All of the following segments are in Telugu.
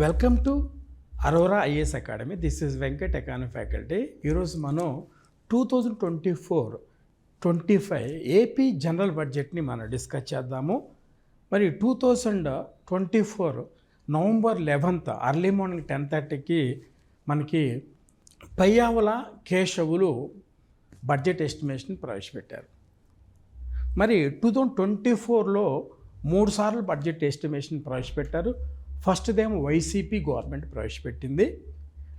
Welcome to Aurora IAS academy. This is Venkat economy faculty. ఈరోజు మనం 2024-25 ఏపీ జనరల్ బడ్జెట్ని మనం డిస్కస్ చేద్దాము. మరి 2024 నవంబర్ 11th అర్లీ మార్నింగ్ 10:30కి మనకి పయ్యావుల కేశవులు బడ్జెట్ ఎస్టిమేషన్ ప్రవేశపెట్టారు. మరి 2024లో 3 సార్లు బడ్జెట్ ఎస్టిమేషన్ ప్రవేశపెట్టారు. ఫస్ట్దేమో వైసీపీ గవర్నమెంట్ ప్రవేశపెట్టింది,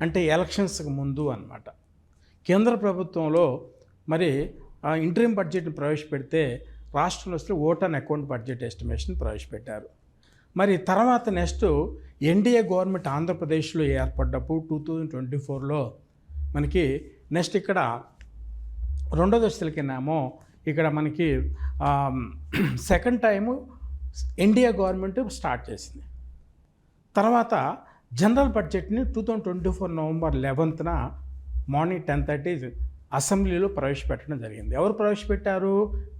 అంటే ఎలక్షన్స్కి ముందు అన్నమాట. కేంద్ర ప్రభుత్వంలో మరి ఇంటరిమ్ బడ్జెట్ని ప్రవేశపెడితే రాష్ట్రంలో వస్తే vote on account budget estimation ప్రవేశపెట్టారు. మరి తర్వాత నెక్స్ట్ ఎన్డీఏ గవర్నమెంట్ ఆంధ్రప్రదేశ్లో ఏర్పడ్డప్పుడు 2024లో మనకి నెక్స్ట్ ఇక్కడ రెండో దశలకినేమో ఇక్కడ మనకి second time NDA government start చేసింది. తర్వాత జనరల్ బడ్జెట్ని 2024 నవంబర్ 11th మార్నింగ్ 10:30 అసెంబ్లీలో ప్రవేశపెట్టడం జరిగింది. ఎవరు ప్రవేశపెట్టారు?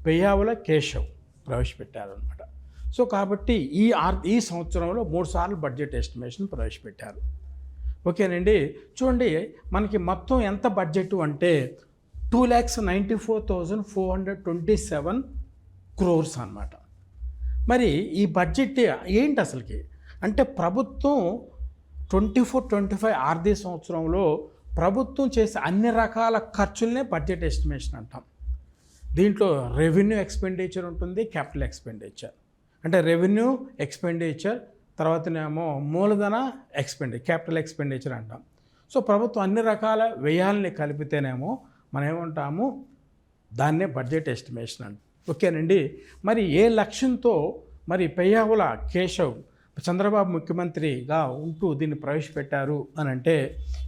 పెయ్యావుల కేశవ్ ప్రవేశపెట్టారు అనమాట. సో కాబట్టి ఈ సంవత్సరంలో 3 సార్లు బడ్జెట్ ఎస్టిమేషన్ ప్రవేశపెట్టారు. ఓకేనండి. చూడండి, మనకి మొత్తం ఎంత బడ్జెట్ అంటే 2,94,427 crores అన్నమాట. మరి ఈ బడ్జెట్ ఏంటి అసలుకి అంటే ప్రభుత్వం 24-25 ఆర్థిక సంవత్సరంలో ప్రభుత్వం చేసే అన్ని రకాల ఖర్చులనే బడ్జెట్ ఎస్టిమేషన్ అంటాం. దీంట్లో రెవెన్యూ ఎక్స్పెండిచర్ ఉంటుంది, క్యాపిటల్ ఎక్స్పెండిచర్. అంటే రెవెన్యూ ఎక్స్పెండిచర్ తర్వాతనేమో మూలధన క్యాపిటల్ ఎక్స్పెండిచర్ అంటాం. సో ప్రభుత్వం అన్ని రకాల వ్యయాలని కలిపితేనేమో మనం ఏమంటాము, దాన్నే బడ్జెట్ ఎస్టిమేషన్ అంటాం. ఓకేనండి. మరి ఏ లక్ష్యంతో మరి పెయ్యావుల కేశవ్ చంద్రబాబు ముఖ్యమంత్రిగా ఉంటూ దీన్ని ప్రవేశపెట్టారు అని అంటే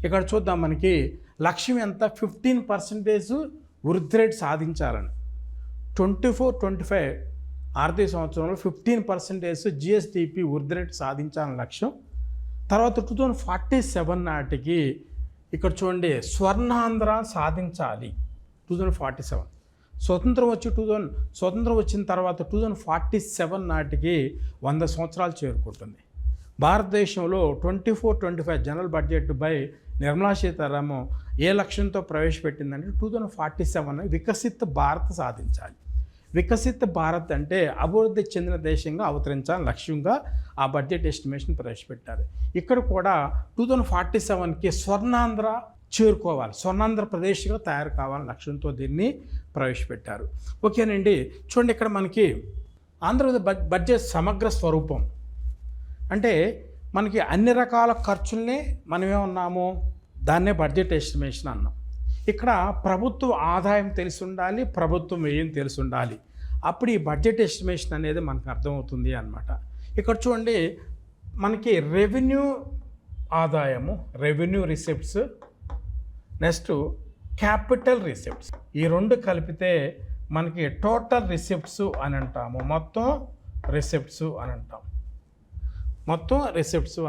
ఇక్కడ చూద్దాం. మనకి లక్ష్యం ఎంత? 15% వృద్ధి రేటు సాధించాలని 24-25 ఆర్థిక సంవత్సరంలో 15% జిఎస్డిపి వృద్ధి రేటు సాధించాలని లక్ష్యం. తర్వాత 2047 నాటికి ఇక్కడ చూడండి స్వర్ణాంధ్ర సాధించాలి. 2047 స్వతంత్రం వచ్చిన తర్వాత 2047 నాటికి 100 సంవత్సరాలు చేరుకుంటుంది. భారతదేశంలో 24-25 general budget by Nirmala Sitharaman ఏ లక్ష్యంతో ప్రవేశపెట్టిందంటే 2047 వికసిత భారత్ సాధించాలి. వికసిత భారత్ అంటే అభివృద్ధి చెందిన దేశంగా అవతరించాలని లక్ష్యంగా ఆ బడ్జెట్ ఎస్టిమేషన్ ప్రవేశపెట్టారు. ఇక్కడ కూడా 2047కి స్వర్ణాంధ్ర చేరుకోవాలి, స్వర్ణాంధ్రప్రదేశ్గా తయారు కావాలని లక్ష్యంతో దీన్ని ప్రవేశపెట్టారు. ఓకేనండి. చూడండి, ఇక్కడ మనకి ఆంధ్రప్రదేశ్ బడ్జెట్ సమగ్ర స్వరూపం అంటే మనకి అన్ని రకాల ఖర్చుల్ని మనమేమన్నాము, దాన్నే బడ్జెట్ ఎస్టిమేషన్ అన్నాం. ఇక్కడ ప్రభుత్వ ఆదాయం తెలిసి ఉండాలి, ప్రభుత్వం వ్యయం తెలిసి ఉండాలి. అప్పుడు ఈ బడ్జెట్ ఎస్టిమేషన్ అనేది మనకు అర్థమవుతుంది అన్నమాట. ఇక్కడ చూడండి, మనకి రెవెన్యూ ఆదాయము, revenue receipts, next capital receipts, ఈ రెండు కలిపితే మనకి టోటల్ రిసిప్ట్స్ అని అంటాము. మొత్తం రిసిప్ట్స్ అని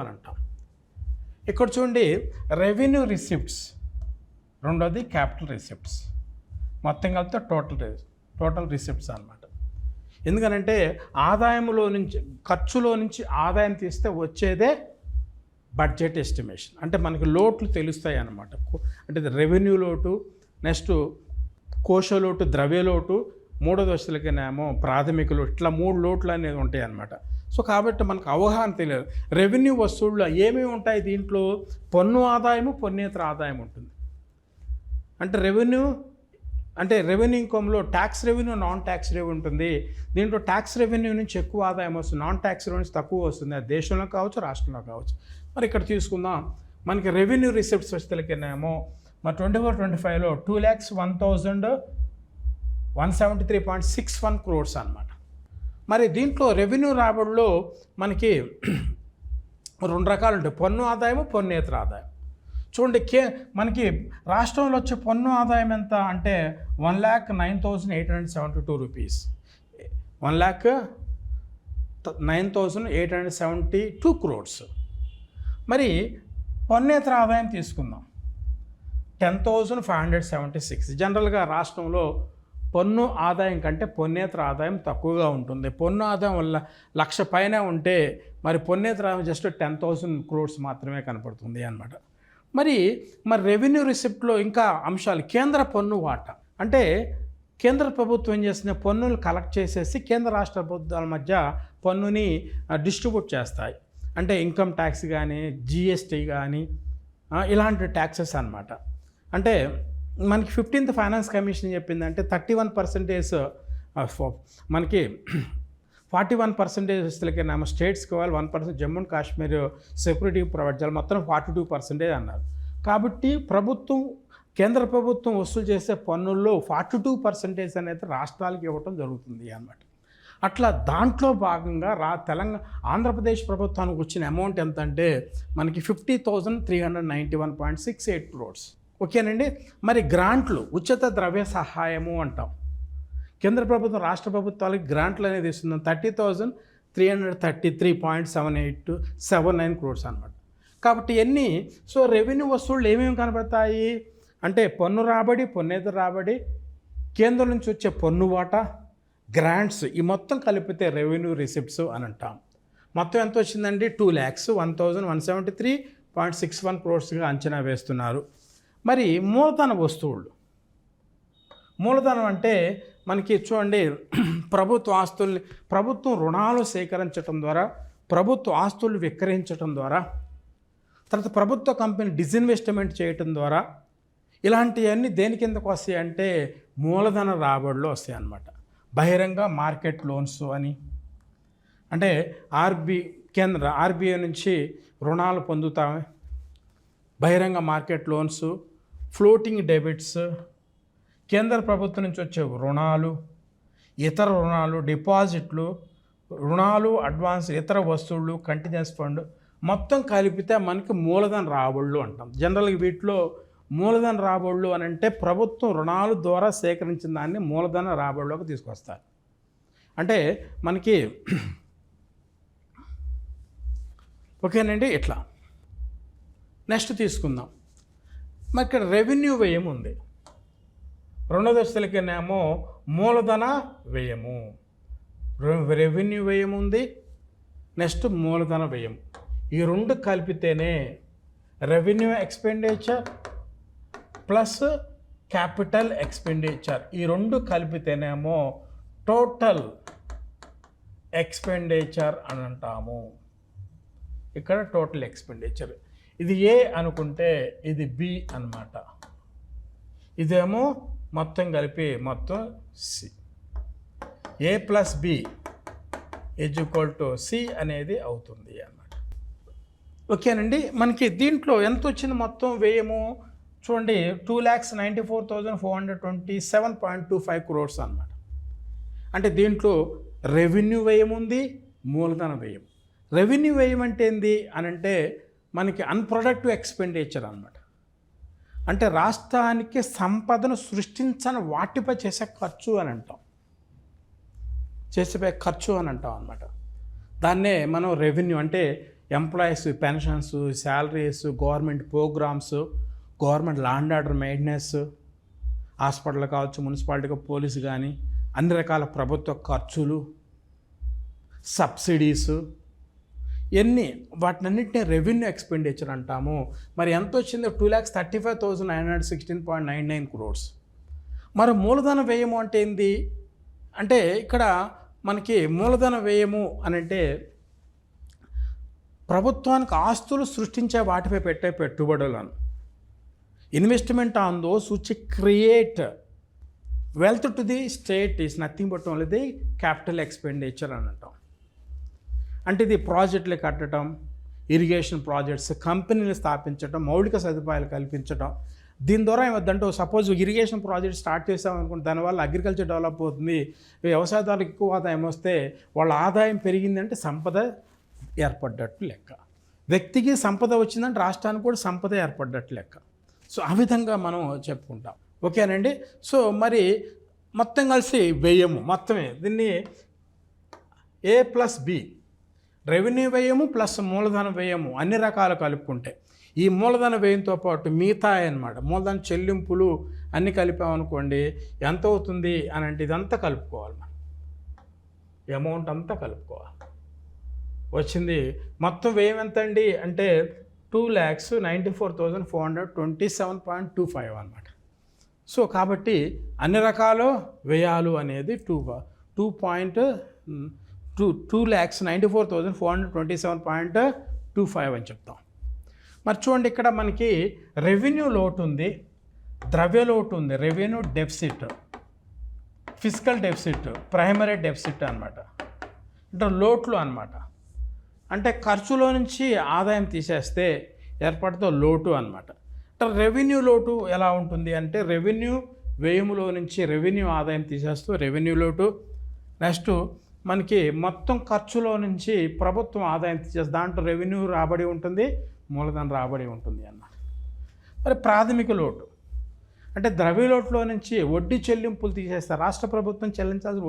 అంటాం. ఇక్కడ చూడండి, రెవెన్యూ రిసిప్ట్స్ రెండోది, క్యాపిటల్ రిసిప్ట్స్, మొత్తం కలిపితే టోటల్ రిసిప్ట్స్ అన్నమాట. ఎందుకనంటే ఆదాయంలో నుంచి ఖర్చులో నుంచి ఆదాయం తీస్తే వచ్చేదే బడ్జెట్ ఎస్టిమేషన్. అంటే మనకి లోట్లు తెలుస్తాయి అన్నమాట. అంటే రెవెన్యూ లోటు, నెక్స్ట్ కోశ లోటు, ద్రవ్య లోటు, మూడో దశలకినేమో ప్రాథమిక లోటు, ఇట్లా 3 లోట్లు అనేది ఉంటాయి అన్నమాట. సో కాబట్టి మనకు అవగాహన తెలియదు. రెవెన్యూ వసూళ్ళు ఏమేమి ఉంటాయి దీంట్లో? పన్ను ఆదాయము, పన్నేతర ఆదాయం ఉంటుంది. అంటే రెవెన్యూ ఇన్కమ్లో tax revenue, non tax revenue ఉంటుంది. దీంట్లో ట్యాక్స్ రెవెన్యూ నుంచి ఎక్కువ ఆదాయం వస్తుంది, నాన్ ట్యాక్స్ రెవెన్యూ నుంచి తక్కువ వస్తుంది. అది దేశంలో కావచ్చు, రాష్ట్రంలో కావచ్చు. మరి ఇక్కడ తీసుకుందాం, మనకి రెవెన్యూ రిసిప్ట్స్ వచ్చేసరికేమో మరి 24-25లో 2,01,173.61 crores అన్నమాట. మరి దీంట్లో రెవెన్యూ రాబడిలో మనకి 2 రకాలు ఉంటాయి, పన్ను ఆదాయము, పన్నేతర ఆదాయం. చూడండి, మనకి రాష్ట్రంలో వచ్చే పన్ను ఆదాయం ఎంత అంటే 1,09,872 రూపీస్, 1,09,872 crores. మరి పన్నేతర ఆదాయం తీసుకుందాం, 10,576. జనరల్గా రాష్ట్రంలో పన్ను ఆదాయం కంటే పన్నేతర ఆదాయం తక్కువగా ఉంటుంది. పన్ను ఆదాయం వల్ల 1,00,000 పైన ఉంటే మరి పన్నేతర ఆదాయం జస్ట్ 10,000 crores మాత్రమే కనపడుతుంది అన్నమాట. మరి రెవెన్యూ రిసిప్ట్లో ఇంకా అంశాలు, కేంద్ర పన్ను వాటా. అంటే కేంద్ర ప్రభుత్వం ఏం చేస్తుంది, పన్నులు కలెక్ట్ చేసేసి కేంద్ర రాష్ట్ర ప్రభుత్వాల మధ్య పన్నుని డిస్ట్రిబ్యూట్ చేస్తాయి. అంటే ఇన్కమ్ ట్యాక్స్ కానీ, జిఎస్టీ కానీ, ఇలాంటి ట్యాక్సెస్ అన్నమాట. అంటే మనకి 15th ఫైనాన్స్ కమిషన్ చెప్పిందంటే 31% మనకి 41% వస్తువులకేమో స్టేట్స్కి ఇవ్వాలి, 1% Jammu and Kashmir security provide చేయాలి, మొత్తం 42% అన్నారు. కాబట్టి కేంద్ర ప్రభుత్వం వసూలు చేసే పన్నుల్లో 42% అనేది రాష్ట్రాలకు ఇవ్వటం జరుగుతుంది అన్నమాట. అట్లా దాంట్లో భాగంగా ఆంధ్రప్రదేశ్ ప్రభుత్వానికి వచ్చిన అమౌంట్ ఎంత అంటే మనకి 50,391.68 crores. ఓకేనండి. మరి గ్రాంట్లు, ఉచిత ద్రవ్య సహాయము అంటాం. కేంద్ర ప్రభుత్వం రాష్ట్ర ప్రభుత్వాలకి గ్రాంట్లు అనేది ఇస్తుంది 30,333.79 crores అనమాట. కాబట్టి రెవెన్యూ వసూళ్ళు ఏమేమి కనబడతాయి అంటే పన్ను రాబడి, పన్నేతర రాబడి, కేంద్రం నుంచి వచ్చే పన్ను వాటా, గ్రాంట్స్, ఈ మొత్తం కలిపితే రెవెన్యూ రిసిప్ట్స్ అని అంటాం. మొత్తం ఎంత వచ్చిందండి, 2,01,173.61 crores అంచనా వేస్తున్నారు. మరి మూలధన వస్తువులు, మూలధనం అంటే మనకి చూడండి, ప్రభుత్వం రుణాలు సేకరించడం ద్వారా, ప్రభుత్వ ఆస్తులు విక్రయించడం ద్వారా, తర్వాత ప్రభుత్వ కంపెనీ డిస్ఇన్వెస్ట్మెంట్ చేయటం ద్వారా, ఇలాంటివన్నీ దేని కిందకు వస్తాయి అంటే మూలధన రాబడిలో వస్తాయి అన్నమాట. బహిరంగ మార్కెట్ లోన్స్ అని, అంటే ఆర్బీఐ నుంచి రుణాలు పొందుతామే, బహిరంగ మార్కెట్ లోన్స్, ఫ్లోటింగ్ డెబిట్స్, కేంద్ర ప్రభుత్వం నుంచి వచ్చే రుణాలు, ఇతర రుణాలు, డిపాజిట్లు, రుణాలు, అడ్వాన్స్, ఇతర వస్తువులు, కంటిజెన్స్ ఫండ్, మొత్తం కలిపితే మనకి మూలధన రాబడులు అంటాం. జనరల్గా వీటిలో మూలధన రాబడులు అని అంటే ప్రభుత్వం రుణాల ద్వారా సేకరించిన దాన్ని మూలధన రాబడిలోకి తీసుకొస్తారు. అంటే మనకి ఓకేనండి. ఇట్లా నెక్స్ట్ తీసుకుందాం. మరి ఇక్కడ రెవెన్యూ వ్యయం ఉంది. రెండో దశలకేనేమో మూలధన వ్యయము, రెవెన్యూ వ్యయం ఉంది, నెక్స్ట్ మూలధన వ్యయం. ఈ రెండు కలిపితేనే revenue expenditure plus capital expenditure, ఈ రెండు కలిపితేనేమో టోటల్ ఎక్స్పెండిచర్ అని అంటాము. ఇక్కడ టోటల్ ఎక్స్పెండిచర్, ఇది ఏ అనుకుంటే ఇది బి అన్నమాట. ఇదేమో మొత్తం కలిపి మొత్తం C. A plus B is equal to C అనేది అవుతుంది అన్నమాట. ఓకేనండి. మనకి దీంట్లో ఎంత వచ్చింది మొత్తం వ్యయము చూడండి, 2,94,427.25 crores అన్నమాట. అంటే దీంట్లో రెవెన్యూ వ్యయం ఉంది, మూలధన వ్యయం. రెవెన్యూ వ్యయం అంటే ఏంది అని అంటే మనకి అన్ప్రొడక్టివ్ ఎక్స్పెండిచర్ అన్నమాట. అంటే రాష్ట్రానికి సంపదను సృష్టించని వాటిపై చేసే ఖర్చు అని అంటాం, అన్నమాట. దాన్నే మనం రెవెన్యూ అంటే employees pensions, salaries, government programmes, government law and order maintenance, hospital కావచ్చు, మున్సిపాలిటీగా పోలీసు కానీ, అన్ని రకాల ప్రభుత్వ ఖర్చులు, సబ్సిడీస్, వాటినన్నింటినీ రెవెన్యూ ఎక్స్పెండిచర్ అంటాము. మరి ఎంత వచ్చిందో 2,35,916.99 crores. మరి మూలధన వ్యయము అంటే ఏంది అంటే ఇక్కడ మనకి మూలధన వ్యయము అని అంటే ప్రభుత్వానికి ఆస్తులు సృష్టించే వాటిపై పెట్టే పెట్టుబడులను, investment on those which create wealth to the state is nothing but only the capital expenditure అని అంటాం. అంటే ఇది ప్రాజెక్టులు కట్టడం, ఇరిగేషన్ ప్రాజెక్ట్స్, కంపెనీలు స్థాపించడం, మౌలిక సదుపాయాలు కల్పించడం. దీని ద్వారా ఏమవుతుందంటే సపోజ్ ఇరిగేషన్ ప్రాజెక్ట్ స్టార్ట్ చేసామనుకుంటే దానివల్ల అగ్రికల్చర్ డెవలప్ అవుతుంది, వ్యవసాయదారులకు ఎక్కువ ఆదాయం వస్తే వాళ్ళ ఆదాయం పెరిగిందంటే సంపద ఏర్పడ్డట్టు లెక్క. వ్యక్తికి సంపద వచ్చిందంటే రాష్ట్రానికి కూడా సంపద ఏర్పడ్డట్టు లెక్క. సో ఆ విధంగా మనం చెప్పుకుంటాం. ఓకేనండి. సో మరి మొత్తం కలిసి వ్యయము మొత్తమే, దీన్ని ఏ ప్లస్ బి, రెవెన్యూ వ్యయము ప్లస్ మూలధన వ్యయము అన్ని రకాలు కలుపుకుంటే ఈ మూలధన వ్యయంతో పాటు మిగతా అన్నమాట మూలధన చెల్లింపులు అన్నీ కలిపామనుకోండి ఎంత అవుతుంది అని అంటే ఇదంతా కలుపుకోవాలి మనం, అమౌంట్ అంతా కలుపుకోవాలి. వచ్చింది మొత్తం వ్యయం ఎంత అండి అంటే 2,94,427.25 అనమాట. సో కాబట్టి అన్ని రకాల వ్యయాలు అనేది 2,94,427.25 అని చెప్తాం. మరి చూడండి ఇక్కడ మనకి రెవెన్యూ లోటు ఉంది, ద్రవ్య లోటు ఉంది, revenue deficit, physical deficit, primary deficit అనమాట. అంటే లోట్లు అనమాట. అంటే ఖర్చులో నుంచి ఆదాయం తీసేస్తే ఏర్పడుతో లోటు అనమాట. అంటే రెవెన్యూ లోటు ఎలా ఉంటుంది అంటే రెవెన్యూ వ్యయములో నుంచి రెవెన్యూ ఆదాయం తీసేస్తూ రెవెన్యూ లోటు. నెక్స్ట్ మనకి మొత్తం ఖర్చులో నుంచి ప్రభుత్వం ఆదాయం తీసేస్తే దాంట్లో రెవెన్యూ రాబడి ఉంటుంది, మూలధన రాబడి ఉంటుంది అన్నమాట. మరి ప్రాథమిక లోటు అంటే ద్రవ్య లోటులో నుంచి వడ్డీ చెల్లింపులు తీసేస్తారు, రాష్ట్ర ప్రభుత్వం చెల్లించాల్సిన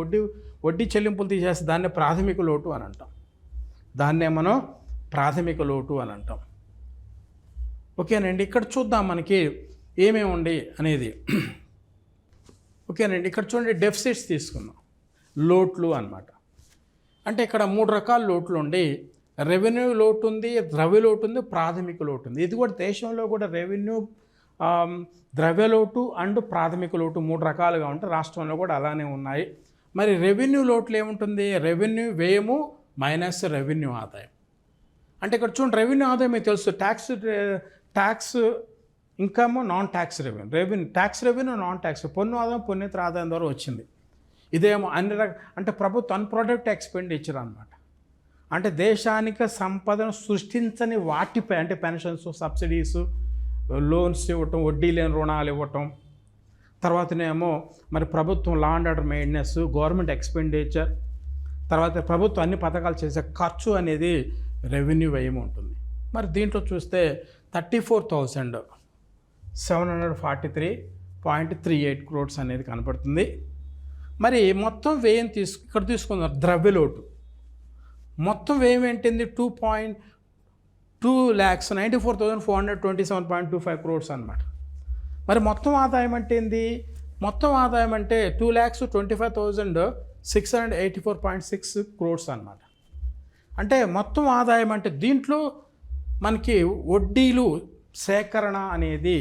వడ్డీ చెల్లింపులు తీసేస్తే దాన్నే ప్రాథమిక లోటు అని అంటాం. దాన్నే మనం ప్రాథమిక లోటు అని అంటాం. ఓకేనండి. ఇక్కడ చూద్దాం మనకి ఏమేమి ఉండి అనేది. ఓకేనండి. ఇక్కడ చూడండి డెఫిసిట్స్ తీసుకుందాం, లోట్లు అన్నమాట. అంటే ఇక్కడ 3 రకాల లోట్లు ఉండి రెవెన్యూ లోటు ఉంది, ద్రవ్య లోటు ఉంది, ప్రాథమిక లోటు ఉంది. ఇది కూడా దేశంలో కూడా రెవెన్యూ ద్రవ్య లోటు అండ్ ప్రాథమిక లోటు 3 రకాలుగా ఉంటాయి. రాష్ట్రంలో కూడా అలానే ఉన్నాయి. మరి రెవెన్యూ లోట్లు ఏముంటుంది, రెవెన్యూ వ్యయము మైనస్ రెవెన్యూ ఆదాయం. అంటే ఇక్కడ చూడండి రెవెన్యూ ఆదాయం మీకు తెలుసు, tax income, non tax revenue, tax revenue, non tax, పన్ను ఆదాయం, పన్నేతర ఆదాయం ద్వారా వచ్చింది. ఇదేమో అంటే ప్రభుత్వ అన్ప్రొడక్ట్ ఎక్స్పెండిచర్ అనమాట. అంటే దేశానికి సంపదను సృష్టించని వాటిపై అంటే పెన్షన్స్, సబ్సిడీస్, లోన్స్ ఇవ్వటం, వడ్డీ లేని రుణాలు ఇవ్వటం, తర్వాతనేమో మరి ప్రభుత్వం లా and order maintenance, government expenditure, తర్వాత ప్రభుత్వం అన్ని పథకాలు చేసే ఖర్చు అనేది రెవెన్యూ వ్యయం ఉంటుంది. మరి దీంట్లో చూస్తే 34,743.38 crores అనేది కనపడుతుంది. మరి మొత్తం వ్యయం ఇక్కడ తీసుకుందాం ద్రవ్య లోటు. మొత్తం వ్యయం ఏంటింది 2,94,427.25 crores అనమాట. మరి మొత్తం ఆదాయం అంటే ఏంది, మొత్తం ఆదాయం అంటే 2,25,684.6 crores అనమాట. అంటే మొత్తం ఆదాయం అంటే దీంట్లో మనకి వడ్డీలు సేకరణ అనేది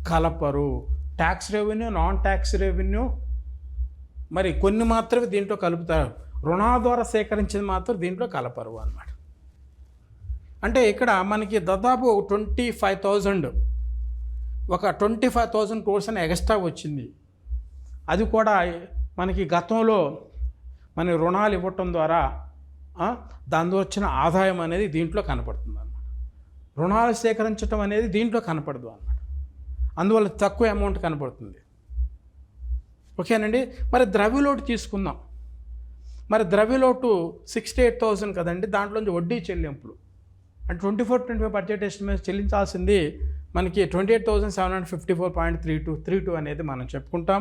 కలపరు. Tax revenue, non tax revenue మరి కొన్ని మాత్రమే దీంట్లో కలుపుతారు, రుణాల ద్వారా సేకరించింది మాత్రం దీంట్లో కలపరు అన్నమాట. అంటే ఇక్కడ మనకి దాదాపు 25,000 crores అని ఎక్స్ట్రా వచ్చింది. అది కూడా మనకి గతంలో మన రుణాలు ఇవ్వటం ద్వారా దాని వచ్చిన ఆదాయం అనేది దీంట్లో కనపడుతుంది అన్నమాట. రుణాలు సేకరించడం అనేది దీంట్లో కనపడదు అన్నమాట. అందువల్ల తక్కువ అమౌంట్ కనపడుతుంది. ఓకేనండి. మరి ద్రవ్యలోటు తీసుకుందాం. మరి ద్రవ్యలోటు 68,000 కదండి, దాంట్లోంచి వడ్డీ చెల్లింపులు అంటే 24-25 బడ్జెట్ ఎస్టిమేట్ చెల్లించాల్సింది మనకి 28,754.32 అనేది మనం చెప్పుకుంటాం.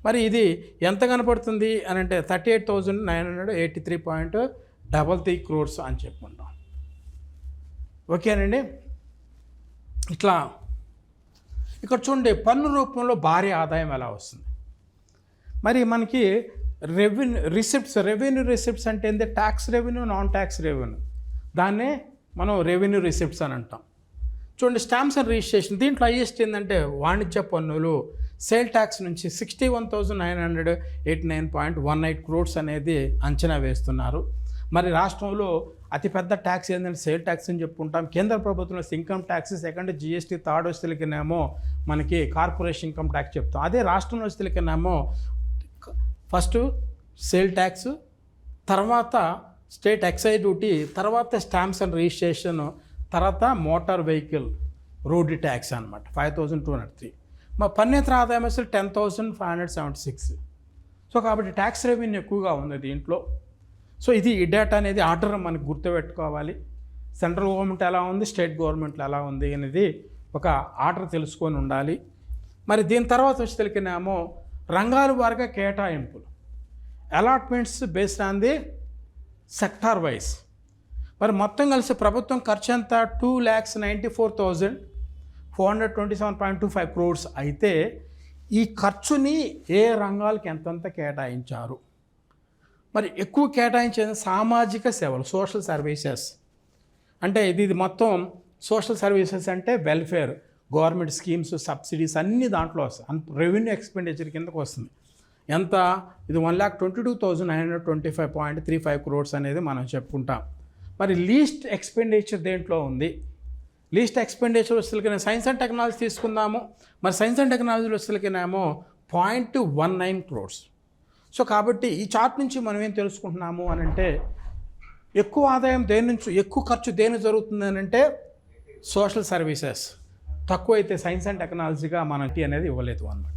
మరి ఇది ఎంత కనపడుతుంది అని అంటే 38,983.33 crores అని చెప్పుకుంటాం. ఓకేనండి. ఇట్లా ఇక్కడ చూడండి పన్ను రూపంలో భారీ ఆదాయం ఎలా వస్తుంది. మరి మనకి రెవెన్యూ రిసిప్ట్స్ అంటే ఏంటి, tax revenue, non tax revenue, దాన్నే మనం రెవెన్యూ రిసిప్ట్స్ అని అంటాం. చూడండి స్టాంప్స్ అండ్ రిజిస్ట్రేషన్, దీంట్లో హైయెస్ట్ ఏంటంటే వాణిజ్య పన్నులు, సేల్ ట్యాక్స్ నుంచి 61,989.18 crores అనేది అంచనా వేస్తున్నారు. మరి రాష్ట్రంలో అతిపెద్ద ట్యాక్స్ ఏంటంటే సేల్ ట్యాక్స్ అని చెప్పుకుంటాం. కేంద్ర ప్రభుత్వంలో income tax, second GST, third వస్తువులకినేమో మనకి కార్పొరేషన్ ఇన్కమ్ ట్యాక్స్ చెప్తాం. అదే రాష్ట్రంలో వస్తువులకినేమో ఫస్ట్ సేల్ ట్యాక్స్, తర్వాత స్టేట్ ఎక్సైజ్ డ్యూటీ, తర్వాత స్టాంప్స్ అండ్ రిజిస్ట్రేషన్, తర్వాత మోటార్ వెహికల్ రోడ్ ట్యాక్స్ అనమాట 5,203. మా పన్నేతర ఆదాయం అసలు 10,576. సో కాబట్టి ట్యాక్స్ రెవెన్యూ ఎక్కువగా ఉంది దీంట్లో. సో ఇది ఈ డేటా అనేది ఆర్డర్ మనకు గుర్తుపెట్టుకోవాలి. సెంట్రల్ గవర్నమెంట్ ఎలా ఉంది, స్టేట్ గవర్నమెంట్లు ఎలా ఉంది అనేది ఒక ఆర్డర్ తెలుసుకొని ఉండాలి. మరి దీని తర్వాత వచ్చి తెలికినేమో రంగాల వారిగా కేటాయింపులు, allotments based on the sector wise. మరి మొత్తం కలిసి ప్రభుత్వం ఖర్చు ఎంత 2,94,427.25 crores అయితే ఈ ఖర్చుని ఏ రంగాలకు ఎంతంత కేటాయించారు. మరి ఎక్కువ కేటాయించేది సామాజిక సేవలు, సోషల్ సర్వీసెస్. అంటే ఇది మొత్తం సోషల్ సర్వీసెస్ అంటే వెల్ఫేర్, గవర్నమెంట్ స్కీమ్స్, సబ్సిడీస్ అన్నీ దాంట్లో వస్తాయి. రెవెన్యూ ఎక్స్పెండిచర్ కిందకు వస్తుంది. ఎంత? ఇది 1,22,925.35 crores అనేది మనం చెప్పుకుంటాం. మరి లీస్ట్ ఎక్స్పెండిచర్ దేంట్లో ఉంది? లీస్ట్ ఎక్స్పెండిచర్ వస్తువులకి సైన్స్ అండ్ టెక్నాలజీ తీసుకుందాము. మరి సైన్స్ అండ్ టెక్నాలజీ వస్తువులకినేమో 0.19 crores. సో కాబట్టి ఈ చార్ట్ నుంచి మనం ఏం తెలుసుకుంటున్నాము అని అంటే, ఎక్కువ ఆదాయం దేని నుంచి, ఎక్కువ ఖర్చు దేని జరుగుతుంది అని అంటే సోషల్ సర్వీసెస్, తక్కువ అయితే సైన్స్ అండ్ టెక్నాలజీగా మనకి అనేది ఇవ్వలేదు అన్నమాట.